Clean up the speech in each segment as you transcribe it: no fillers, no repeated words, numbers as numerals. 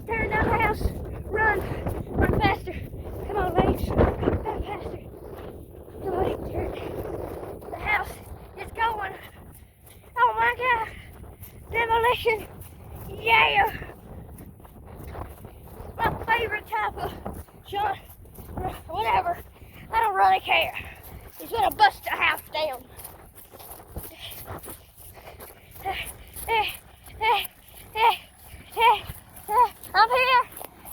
tearing down the house. Run. Run faster. Come on, ladies. Run faster. Come on, Jared. The house is going. Oh my God. Demolition. Yeah. My favorite type of shot. Whatever. I don't really care. He's gonna bust the house down. I'm here.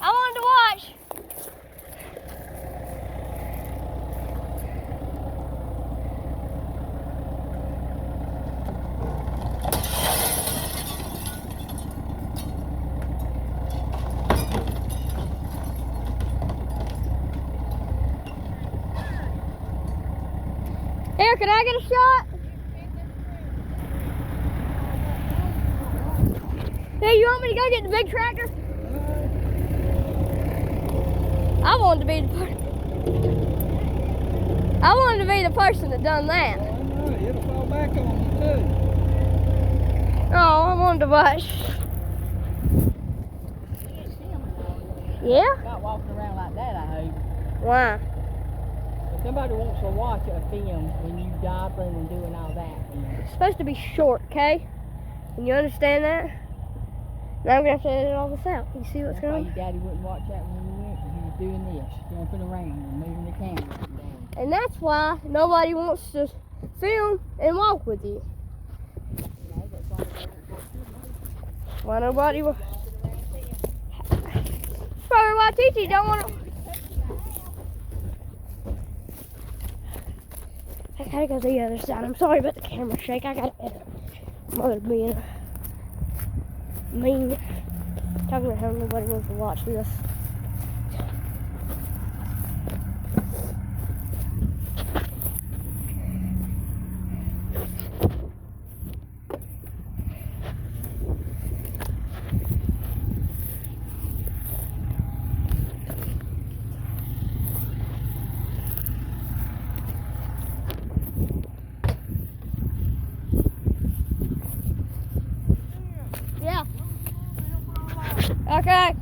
I wanted to watch. Here, can I get a shot? Hey, you want me to go get the big tractor? I wanted to be the person that done that. Oh, no, it'll fall back on you too. Oh, I wanted to watch. Yeah? Not walking around like that, I hope. Why? If somebody wants to watch a film when you diving and doing all that, you know. It's supposed to be short, okay? And you understand that? Now I'm gonna have to edit all this out. You see what's That's going why on? your daddy wouldn't watch that when you went, 'cause he was doing this, jumping around and moving the camera up and down. And that's why nobody wants to film and walk with you. No, that's all it is. Why nobody will. Probably why TT don't want to. I gotta go to the other side. I'm sorry about the camera shake. I gotta edit. Mother being mean. Talking about how nobody wants to watch this. Yeah. Okay.